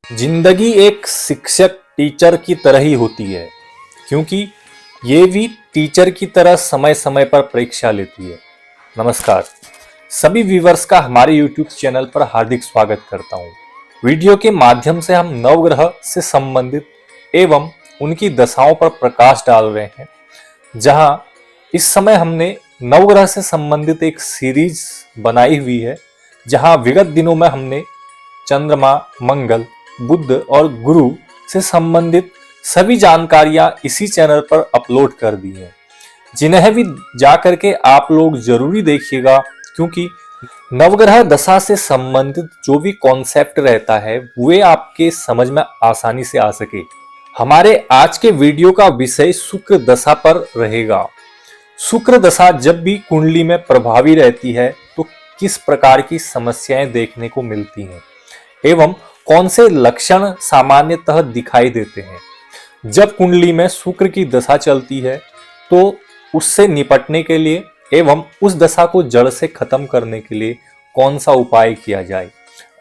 जिंदगी एक शिक्षक टीचर की तरह ही होती है, क्योंकि ये भी टीचर की तरह समय समय पर परीक्षा लेती है। नमस्कार, सभी व्यूवर्स का हमारे YouTube चैनल पर हार्दिक स्वागत करता हूँ। वीडियो के माध्यम से हम नवग्रह से संबंधित एवं उनकी दशाओं पर प्रकाश डाल रहे हैं, जहां इस समय हमने नवग्रह से संबंधित एक सीरीज बनाई हुई है, जहां विगत दिनों में हमने चंद्रमा, मंगल, बुध और गुरु से संबंधित सभी जानकारियां इसी चैनल पर अपलोड कर दी हैं, जिन्हें भी जाकर के आप लोग जरूरी देखिएगा, क्योंकि नवग्रह दशा से संबंधित जो भी कॉन्सेप्ट रहता है वे आपके समझ में आसानी से आ सके। हमारे आज के वीडियो का विषय शुक्र दशा पर रहेगा। शुक्र दशा जब भी कुंडली में प्रभावी रहती है तो किस प्रकार की समस्याएं देखने को मिलती हैं एवं कौन से लक्षण सामान्यतः दिखाई देते हैं। जब कुंडली में शुक्र की दशा चलती है तो उससे निपटने के लिए एवं उस दशा को जड़ से खत्म करने के लिए कौन सा उपाय किया जाए,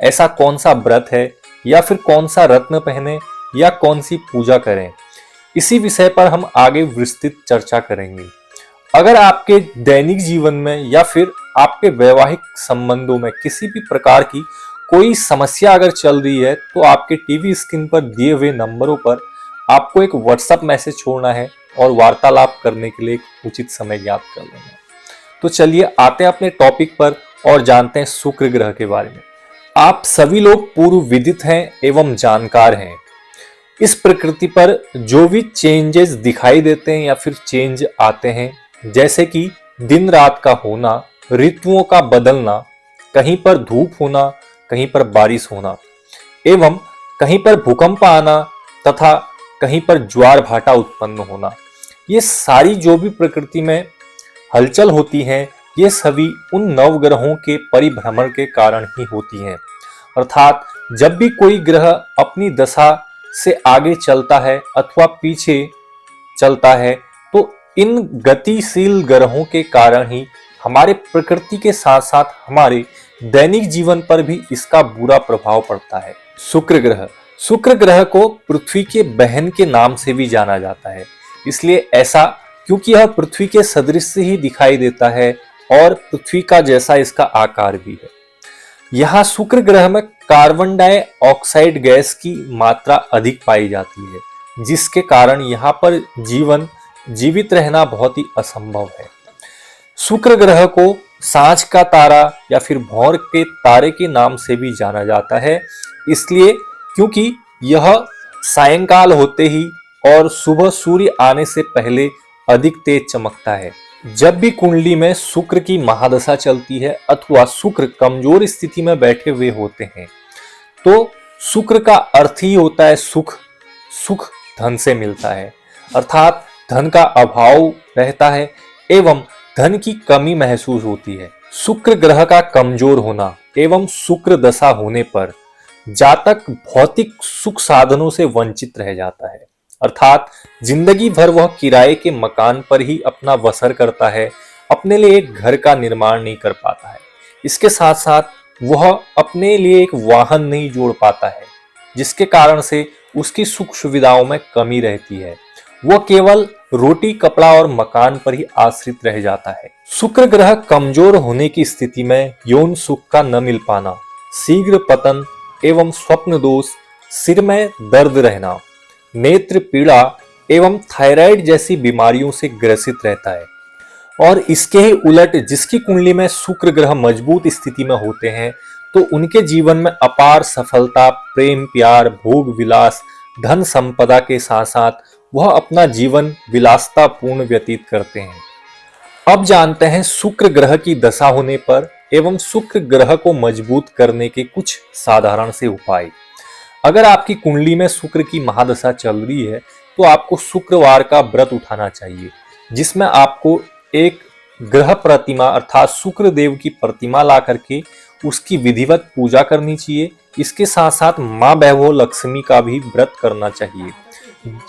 ऐसा कौन सा व्रत है या फिर कौन सा रत्न पहने या कौन सी पूजा करें, इसी विषय पर हम आगे विस्तृत चर्चा करेंगे। अगर आपके दैनिक जीवन में या फिर आपके वैवाहिक संबंधों में किसी भी प्रकार की कोई समस्या अगर चल रही है तो आपके टीवी स्क्रीन पर दिए हुए नंबरों पर आपको एक व्हाट्सएप मैसेज छोड़ना है और वार्तालाप करने के लिए एक उचित समय ज्ञात कर लेना है। तो चलिए आते हैं अपने टॉपिक पर और जानते हैं शुक्र ग्रह के बारे में। आप सभी लोग पूर्व विदित हैं एवं जानकार हैं। इस प्रकृति पर जो भी चेंजेस दिखाई देते हैं या फिर चेंज आते हैं, जैसे कि दिन रात का होना, ऋतुओं का बदलना, कहीं पर धूप होना, कहीं पर बारिश होना एवं कहीं पर भूकंप आना तथा कहीं पर ज्वार भाटा उत्पन्न होना, ये सारी जो भी प्रकृति में हलचल होती है ये सभी उन नवग्रहों के परिभ्रमण के कारण ही होती हैं। अर्थात जब भी कोई ग्रह अपनी दशा से आगे चलता है अथवा पीछे चलता है तो इन गतिशील ग्रहों के कारण ही हमारे प्रकृति के साथ साथ हमारे दैनिक जीवन पर भी इसका बुरा प्रभाव पड़ता है। शुक्र ग्रह को पृथ्वी के बहन के नाम से भी जाना जाता है, इसलिए ऐसा क्योंकि यह पृथ्वी के सदृश से ही दिखाई देता है और पृथ्वी का जैसा इसका आकार भी है। यहाँ शुक्र ग्रह में कार्बन डाइऑक्साइड गैस की मात्रा अधिक पाई जाती है, जिसके कारण यहाँ पर जीवित रहना बहुत ही असंभव है। शुक्र ग्रह को सांझ का तारा या फिर भौर के तारे के नाम से भी जाना जाता है, इसलिए क्योंकि यह सायंकाल होते ही और सुबह सूर्य आने से पहले अधिक तेज चमकता है। जब भी कुंडली में शुक्र की महादशा चलती है अथवा शुक्र कमजोर स्थिति में बैठे हुए होते हैं तो शुक्र का अर्थ ही होता है सुख। सुख धन से मिलता है, अर्थात धन का अभाव रहता है एवं धन की कमी महसूस होती है। शुक्र ग्रह का कमजोर होना एवं शुक्र दशा होने पर जातक भौतिक सुख साधनों से वंचित रह जाता है, अर्थात जिंदगी भर वह किराए के मकान पर ही अपना बसर करता है, अपने लिए एक घर का निर्माण नहीं कर पाता है। इसके साथ साथ वह अपने लिए एक वाहन नहीं जोड़ पाता है, जिसके कारण से उसकी सुख सुविधाओं में कमी रहती है। वह केवल रोटी, कपड़ा और मकान पर ही आश्रित रह जाता है। शुक्र ग्रह कमजोर होने की स्थिति में यौन सुख का न मिल पाना, शीघ्र पतन एवं स्वप्न दोष, सिर में दर्द रहना, नेत्र पीड़ा एवं थायराइड जैसी बीमारियों से ग्रसित रहता है। और इसके ही उलट जिसकी कुंडली में शुक्र ग्रह मजबूत स्थिति में होते हैं तो उनके जीवन में अपार सफलता, प्रेम, प्यार, भोग विलास, धन संपदा के साथ साथ वह अपना जीवन विलासतापूर्ण व्यतीत करते हैं। अब जानते हैं शुक्र ग्रह की दशा होने पर एवं शुक्र ग्रह को मजबूत करने के कुछ साधारण से उपाय। अगर आपकी कुंडली में शुक्र की महादशा चल रही है तो आपको शुक्रवार का व्रत उठाना चाहिए, जिसमें आपको एक ग्रह प्रतिमा अर्थात शुक्र देव की प्रतिमा ला करके उसकी विधिवत पूजा करनी चाहिए। इसके साथ साथ माँ वैभव लक्ष्मी का भी व्रत करना चाहिए।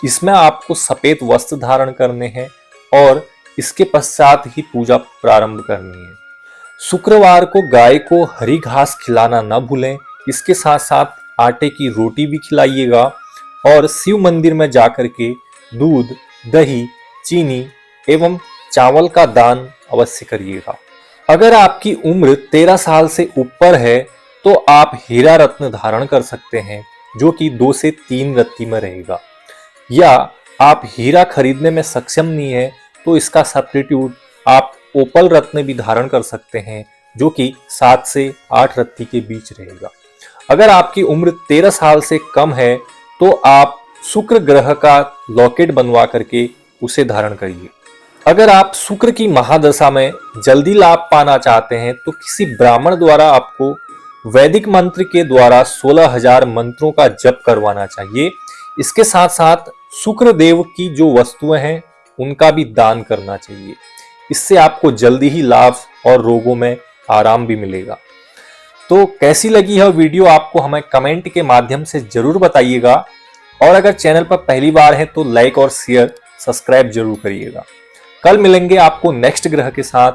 इसमें आपको सफेद वस्त्र धारण करने हैं और इसके पश्चात ही पूजा प्रारंभ करनी है। शुक्रवार को गाय को हरी घास खिलाना न भूलें। इसके साथ साथ आटे की रोटी भी खिलाइएगा और शिव मंदिर में जाकर के दूध, दही, चीनी एवं चावल का दान अवश्य करिएगा। अगर आपकी उम्र 13 साल से ऊपर है तो आप हीरा रत्न धारण कर सकते हैं, जो कि 2 से 3 रत्ती में रहेगा। या आप हीरा खरीदने में सक्षम नहीं है तो इसका सब्स्टिट्यूट आप ओपल रत्न भी धारण कर सकते हैं, जो कि 7 से 8 रत्ती के बीच रहेगा। अगर आपकी उम्र 13 साल से कम है तो आप शुक्र ग्रह का लॉकेट बनवा करके उसे धारण करिए। अगर आप शुक्र की महादशा में जल्दी लाभ पाना चाहते हैं तो किसी ब्राह्मण द्वारा आपको वैदिक मंत्र के द्वारा 16,000 मंत्रों का जप करवाना चाहिए। इसके साथ साथ शुक्र देव की जो वस्तुएं हैं उनका भी दान करना चाहिए। इससे आपको जल्दी ही लाभ और रोगों में आराम भी मिलेगा। तो कैसी लगी यह वीडियो आपको हमें कमेंट के माध्यम से जरूर बताइएगा, और अगर चैनल पर पहली बार है तो लाइक और शेयर सब्सक्राइब जरूर करिएगा। कल मिलेंगे आपको नेक्स्ट ग्रह के साथ।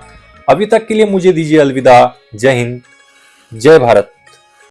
अभी तक के लिए मुझे दीजिए अलविदा। जय हिंद, जय भारत।